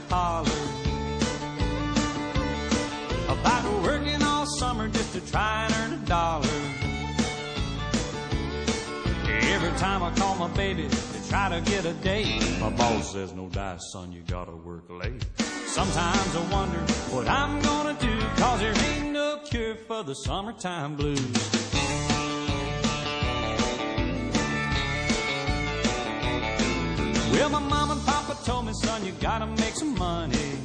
holler about working all summer just to try and earn a dollar. Every time I call my baby to try to get a date, my boss says, no dice, son, you gotta work late. Sometimes I wonder what I'm gonna do, 'cause there ain't no cure for the summertime blues. Well, my mom and papa told me, son, you gotta make some money.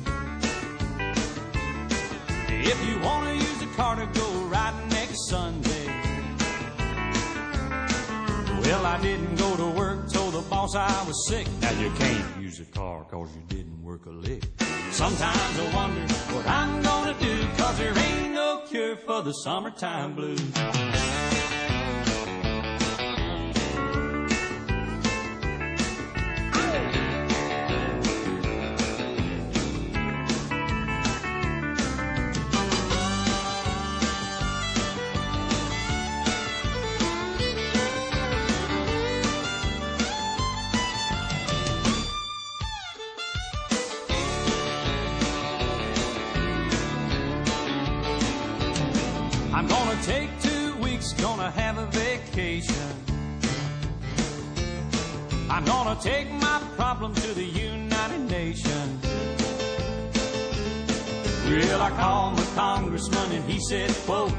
If you wanna use the car to go riding next Sunday. Well, I didn't go to work, told the boss I was sick. Now you can't use the car 'cause you didn't work a lick. Sometimes I wonder what I'm gonna do, 'cause there ain't no cure for the summertime blues. I'm gonna take 2 weeks, gonna have a vacation. I'm gonna take my problem to the United Nations. Well, I called my congressman and he said, quote,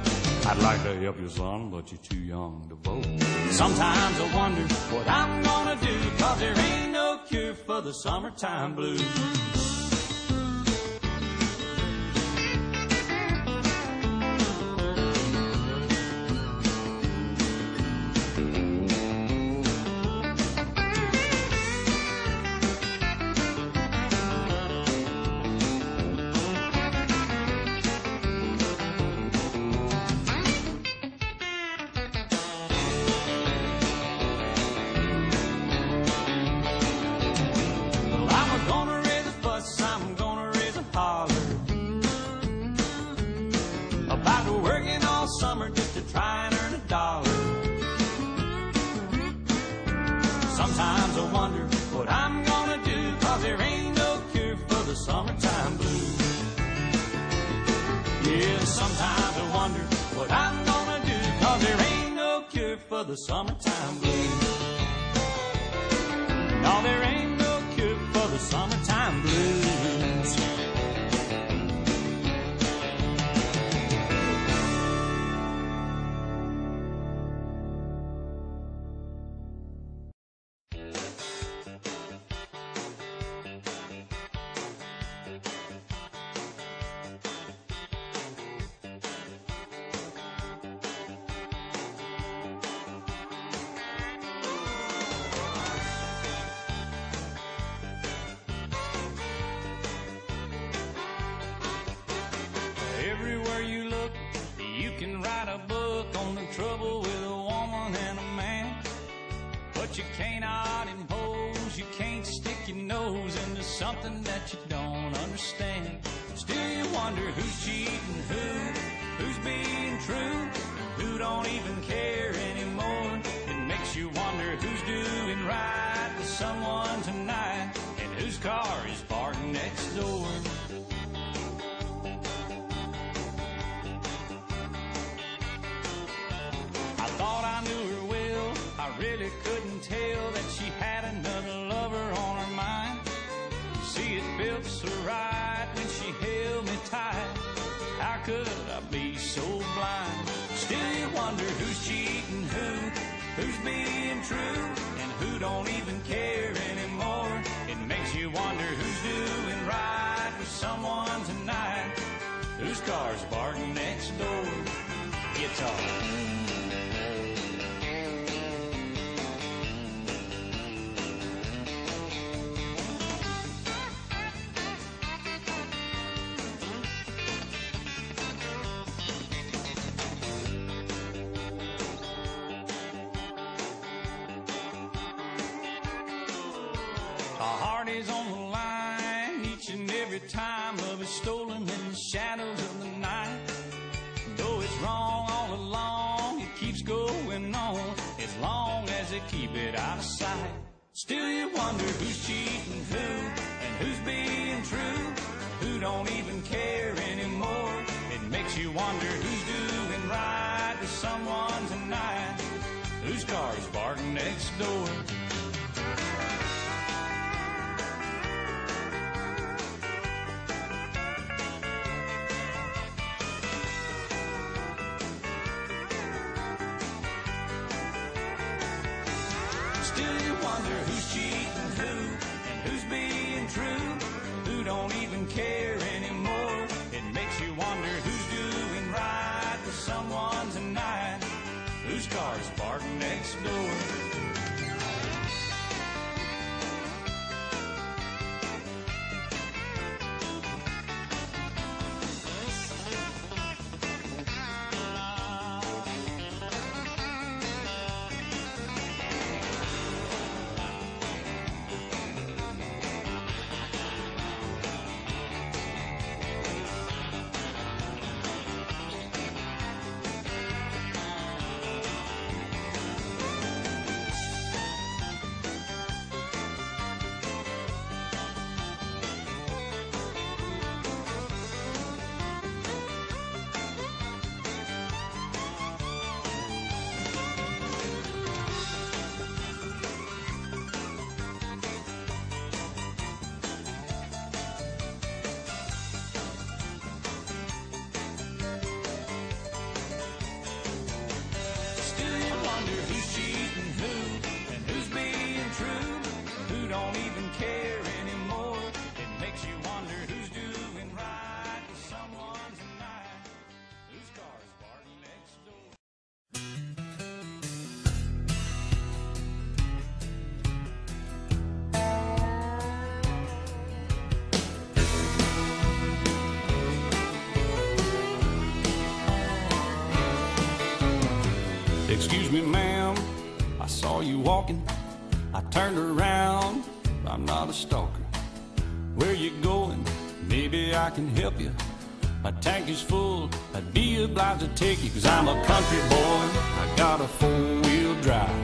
I'd like to help you, son, but you're too young to vote. Sometimes I wonder what I'm gonna do, 'cause there ain't no cure for the summertime blues. About working all summer just to try and earn a dollar. Sometimes I wonder what I'm gonna do, 'cause there ain't no cure for the summertime blues. Yeah, sometimes I wonder what I'm gonna do, 'cause there ain't no cure for the summertime blues. No, there ain't no cure for the summertime blues. Everywhere you look, you can write a book on the trouble with a woman and a man. But you cannot impose, you can't stick your nose into something that you don't understand. Still you wonder who's cheating who's being true, who don't even care anymore. It makes you wonder who's doing right with someone tonight, and whose car is parked next door. I really couldn't tell that she had another lover on her mind. See, it felt so right when she held me tight. How could I be so blind? Still you wonder who's cheating who's being true, and who don't even care anymore. It makes you wonder who's doing right with someone tonight, whose car's parked next door. Guitar. Our heart is on the line each and every time love is stolen in the shadows of the night. Though it's wrong all along, it keeps going on as long as they keep it out of sight. Still you wonder who's cheating who and who's being true, don't even care anymore. It makes you wonder who's doing right to someone tonight, whose car's parked next door. Still you wonder who's cheating who and who's being true, who don't even care anymore. It makes you wonder who's doing right to someone tonight, whose car's parked next door. Excuse me, ma'am, I saw you walking. I turned around, I'm not a stalker. Where you going? Maybe I can help you. My tank is full, I'd be obliged to take you, 'cause I'm a country boy, I got a four-wheel drive.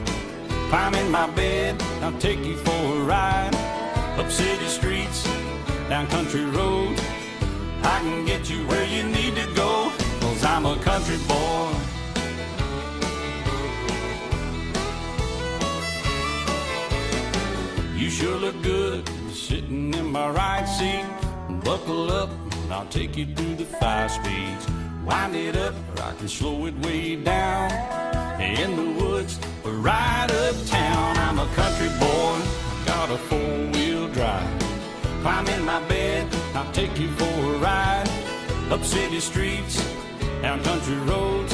Climb in my bed, I'll take you for a ride. Up city streets, down country roads, I can get you where you need to go, 'cause I'm a country boy. You sure look good sitting in my right seat. Buckle up, and I'll take you through the 5 speeds. Wind it up, or I can slow it way down. In the woods, or right uptown. I'm a country boy, got a four-wheel drive. Climb in my bed, I'll take you for a ride. Up city streets, down country roads,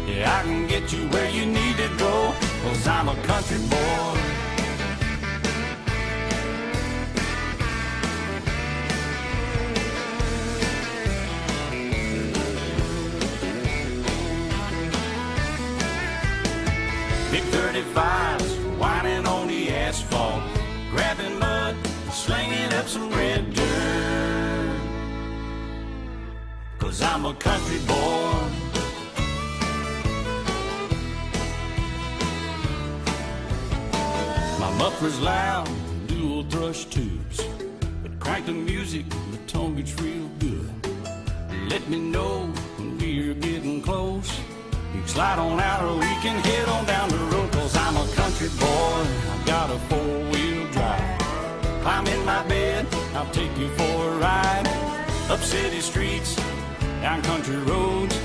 yeah, I can get you where you need to go, 'cause I'm a country boy. Big 35s whining on the asphalt, grabbing mud, slinging up some red dirt, 'cause I'm a country boy. My muffler's loud, dual thrush tubes, but crank the music, the tone gets real good. Let me know when we're getting close. You can slide on out or we can head on down the road, 'cause I'm a country boy, I've got a four-wheel drive. Climb in my bed, I'll take you for a ride. Up city streets, down country roads,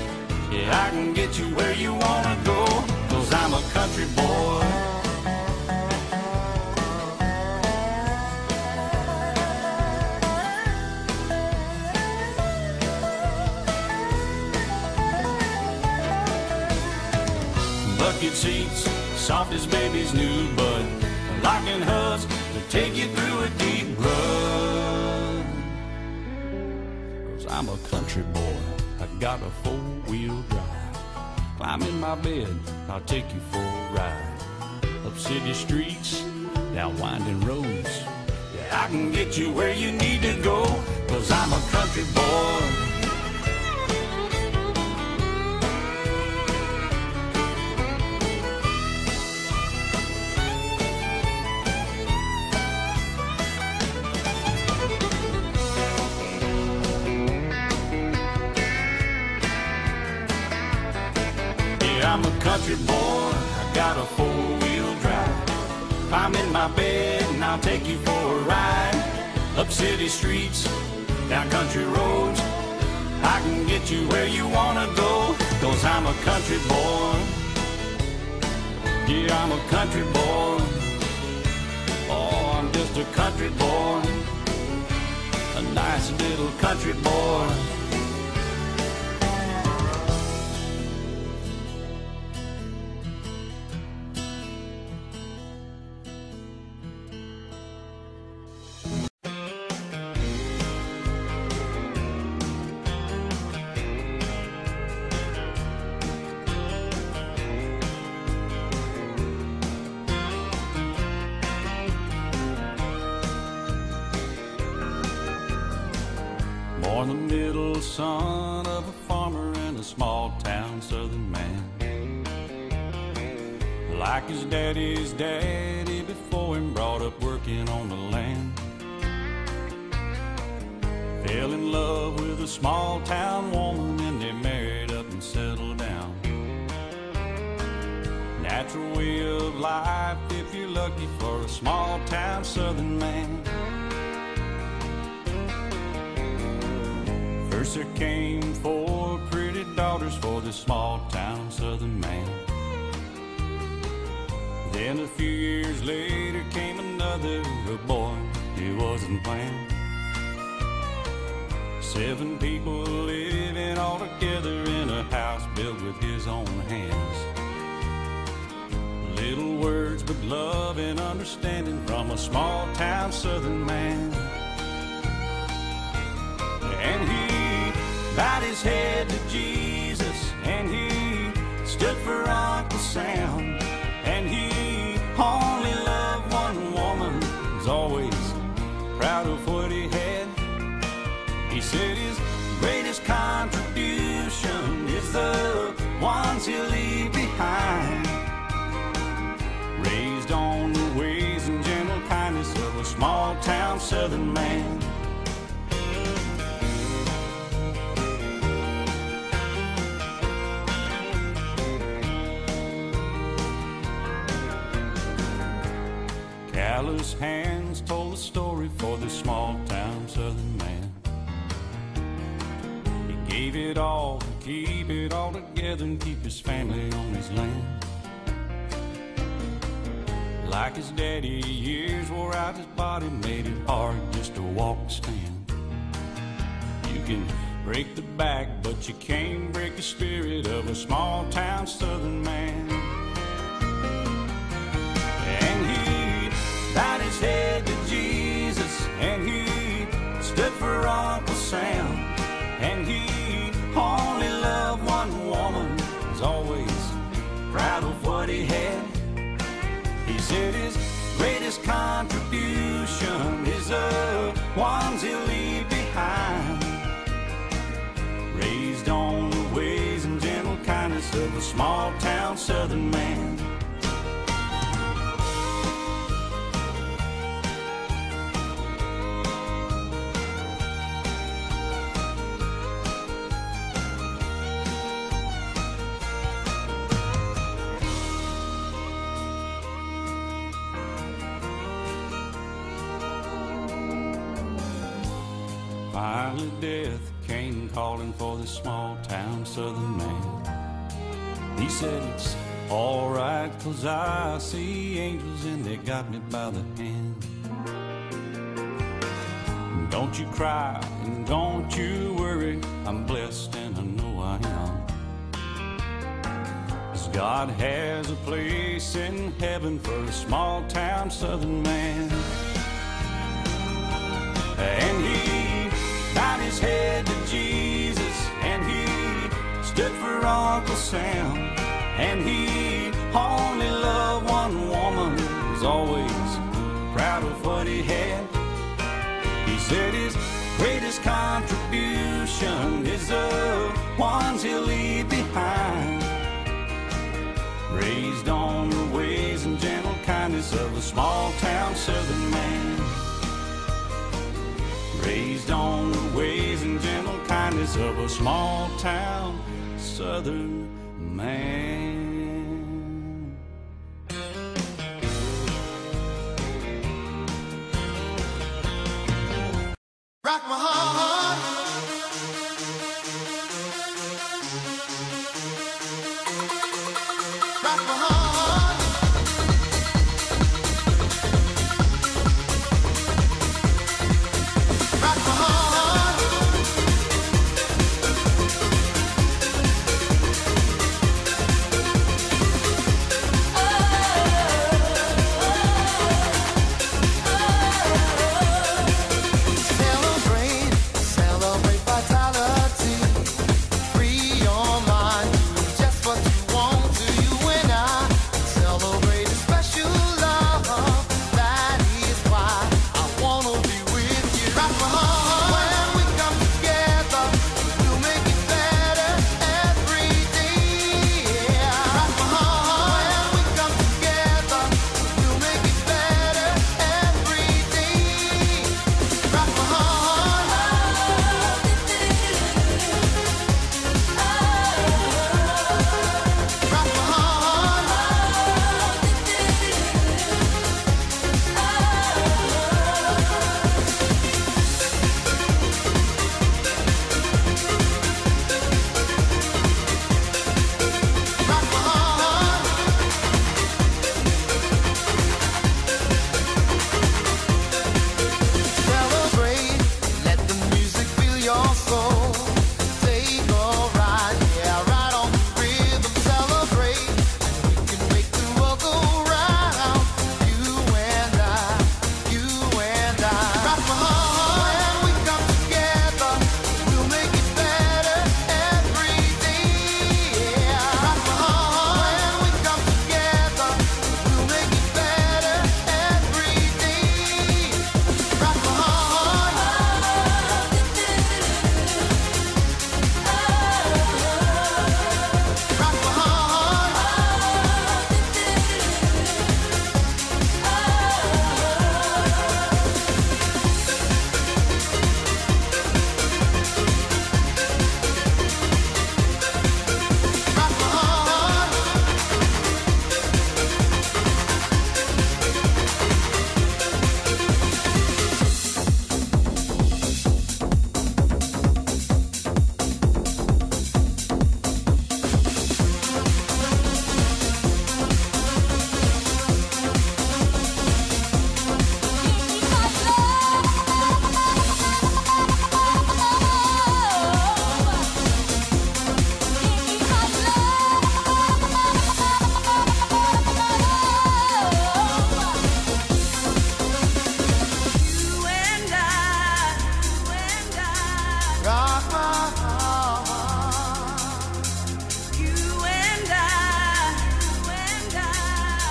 yeah, I can get you where you wanna go, 'cause I'm a country boy. Bucket seats, soft as baby's new bud, locking hubs to take you through a deep rut, 'cause I'm a country boy, I got a four-wheel drive. Climb in my bed, I'll take you for a ride. Up city streets, down winding roads, yeah, I can get you where you need to go, 'cause I'm a country boy. I'm a country boy, I got a four-wheel drive. I'm in my bed and I'll take you for a ride. Up city streets, down country roads, I can get you where you wanna go. 'Cause I'm a country boy. Yeah, I'm a country boy. Oh, I'm just a country boy. A nice little country boy. Born the middle son of a farmer in a small town southern man. Like his daddy's daddy before him, brought up working on the land. Fell in love with a small town woman and they married up and settled down. Natural way of life if you're lucky for a small town southern man. First there came 4 pretty daughters for this small town southern man. Then a few years later came another boy, he wasn't planned. 7 people living all together in a house built with his own hands. Little words but love and understanding from a small town southern man. And he bowed his head to Jesus, and he stood for Uncle Sam. And he only loved one woman, was always proud of what he had. He said his greatest contribution is the ones he'll leave behind. Raised on the ways and gentle kindness of a small town southern man. Callous hands told the story for this small town southern man. He gave it all to keep it all together and keep his family on his land. Like his daddy, years wore out his body, made it hard just to walk and stand. You can break the back, but you can't break the spirit of a small town southern man. And he bowed his head to Jesus, and he stood for Uncle Sam. And he only loved one woman, was always proud of what he had. He said his greatest contribution is the ones he'll leave behind. Raised on the ways and gentle kindness of a small town southern man. Finally death came calling for this small town southern man. He said it's alright 'cause I see angels and they got me by the hand. Don't you cry and don't you worry, I'm blessed and I know I am. 'Cause God has a place in heaven for a small town southern man. And he bowed his head to Jesus, and he stood for Uncle Sam. And he only loved one woman, was always proud of what he had. He said his greatest contribution is the ones he'll leave behind. Raised on the ways and gentle kindness of a small town southern man. Raised on the ways and gentle kindness of a small town southern man. rock my heart. Rock my heart.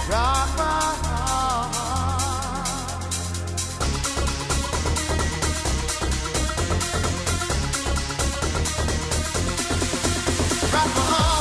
Rock my heart.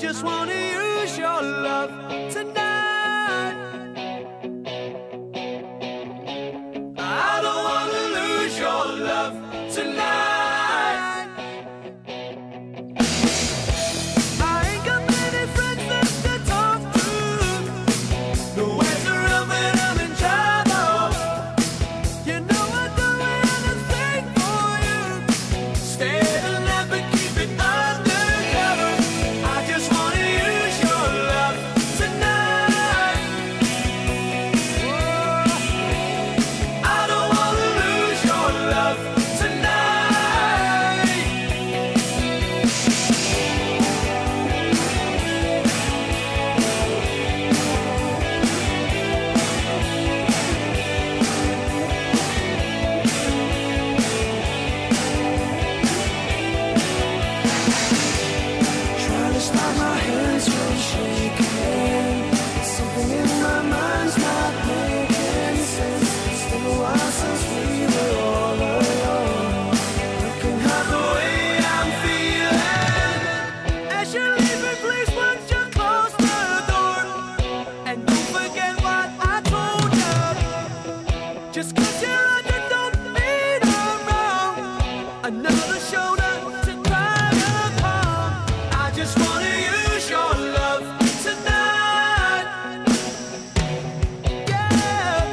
just wanna use your love tonight. I don't wanna lose your love tonight. I ain't got many friends left to talk to. Nowhere's around when I'm in trouble. You know I'd do anything for you. Stay alive but keep it undercover. I just wanna use Just 'cause you're under don't mean I'm wrong. Another shoulder to cry upon. I just wanna use your love tonight. Yeah,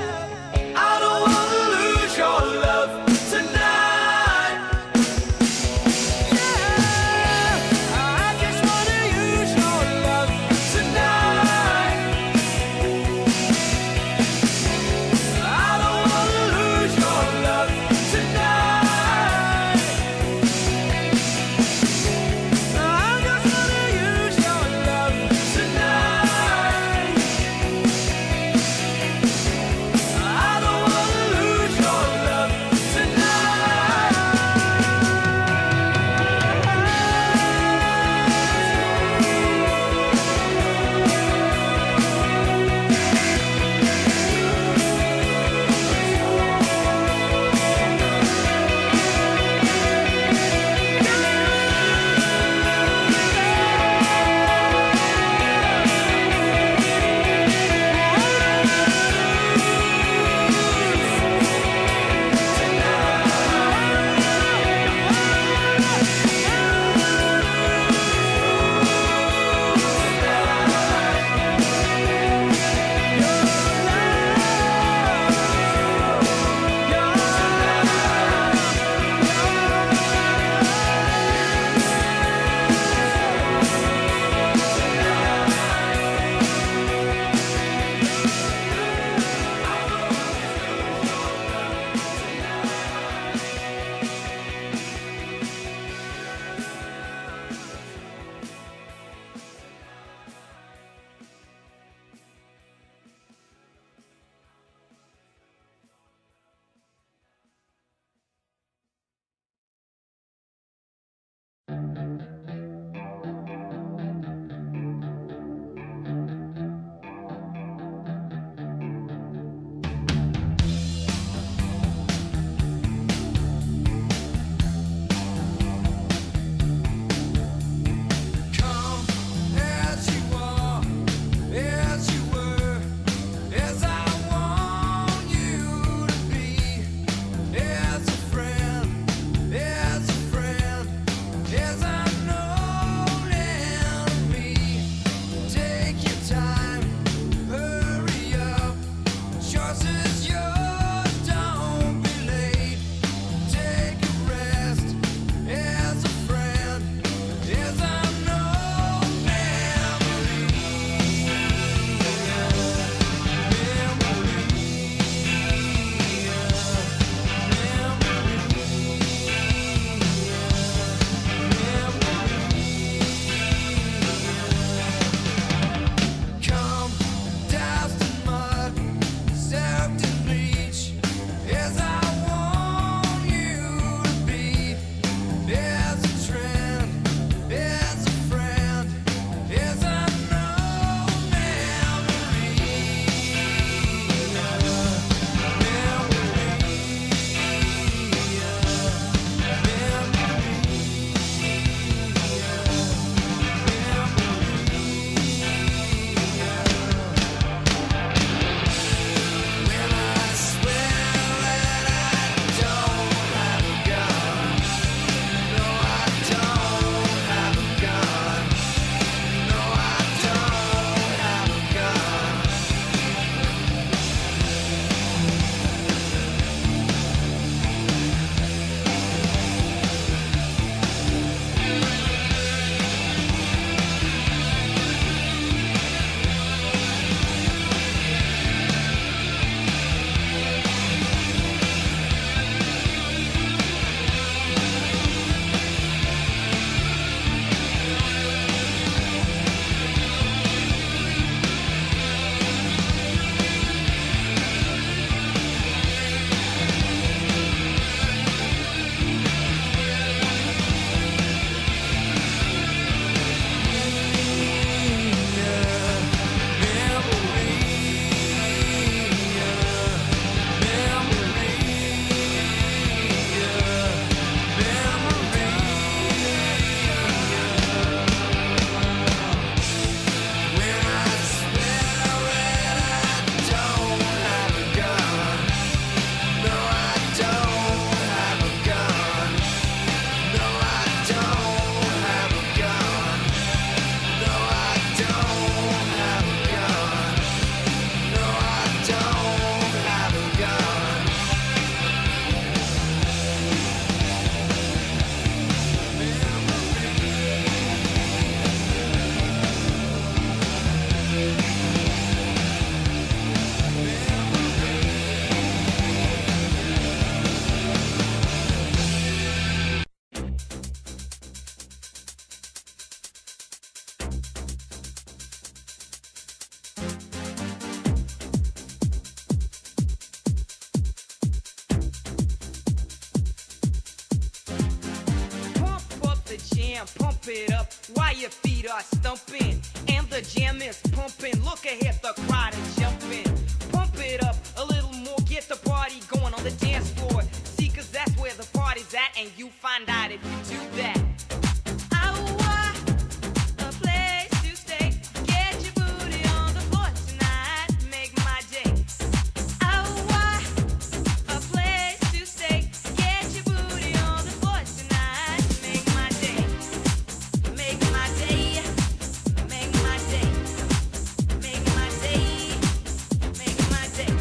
I don't wanna lose your love tonight. Yeah, I just wanna use your love tonight. I don't wanna lose your love tonight. jam, pump it up while your feet are stumping. And the jam is pumping, look ahead, the crowd is jumping. Pump it up a little more, get the party going on the dance floor. See, cause that's where the party's at, and you find out if you do that. A place to stay, get your booty on the floor tonight, make my day. A place to stay, get your booty on the floor tonight, make my day. Make my day, make my day, make my day, make my day.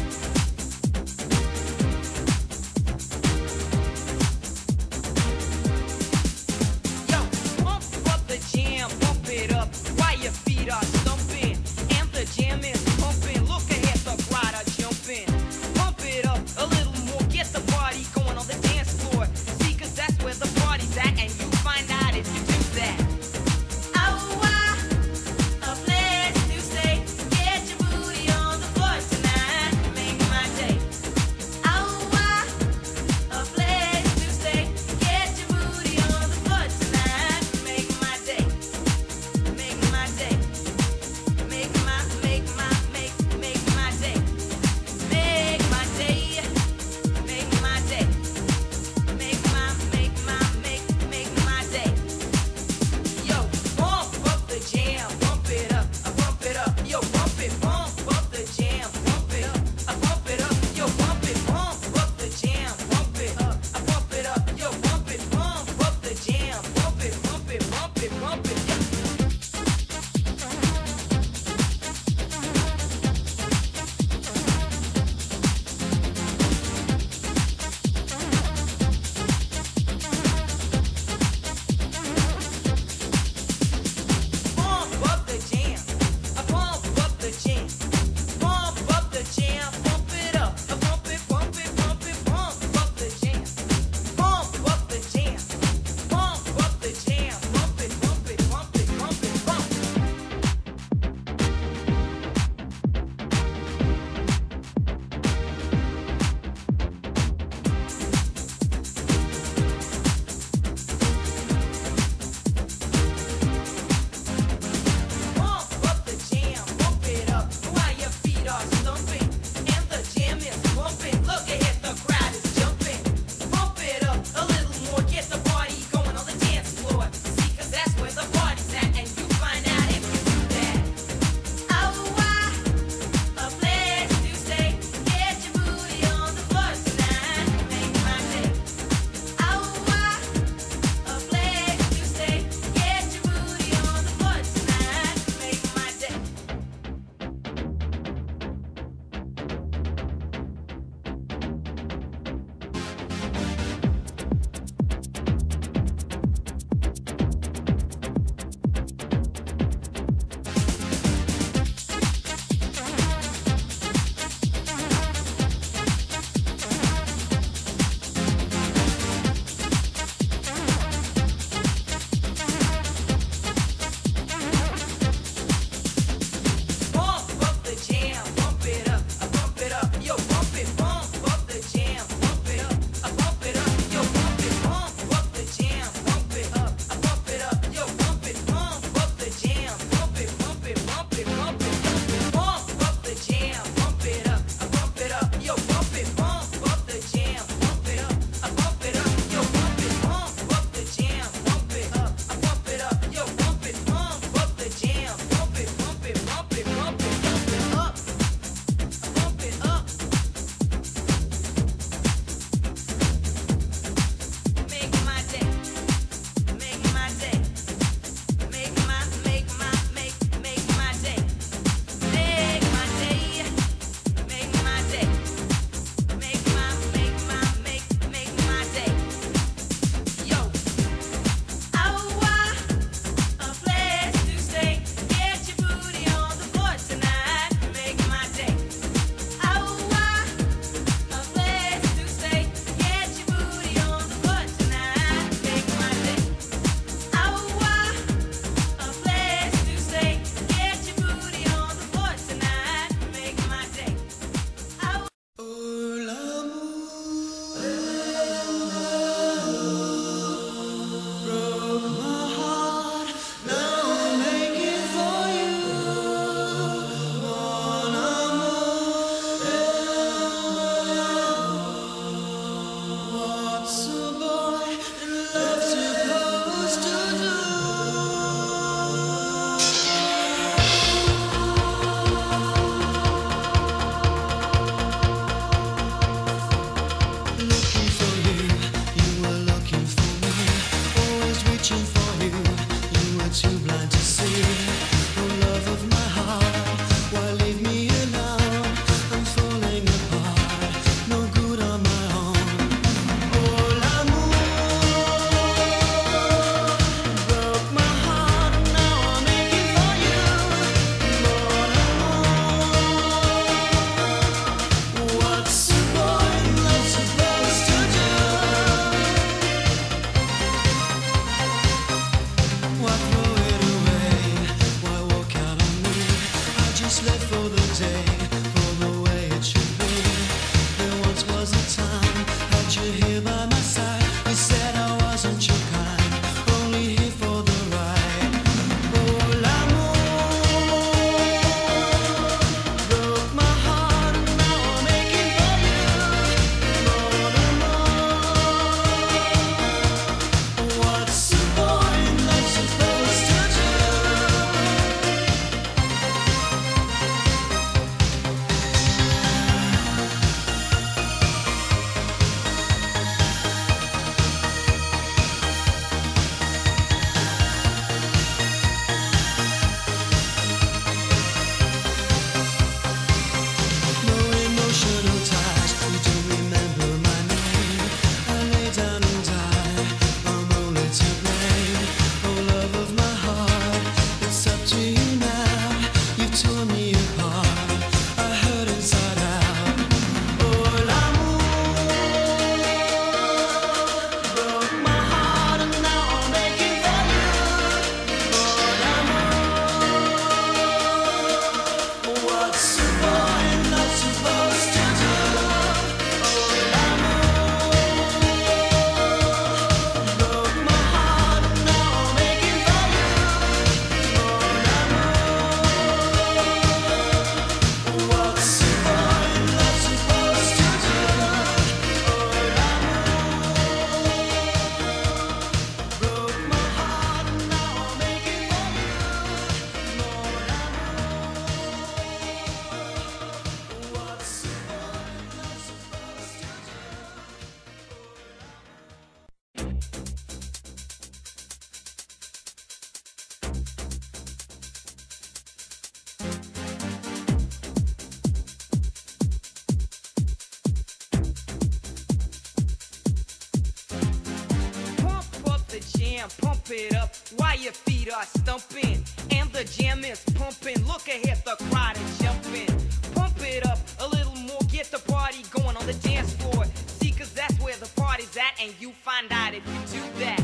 down, pump it up while your feet are stumping. And the jam is pumping. Look ahead, the crowd is jumping. Pump it up a little more, get the party going on the dance floor. See, cause that's where the party's at, and you find out if you do that.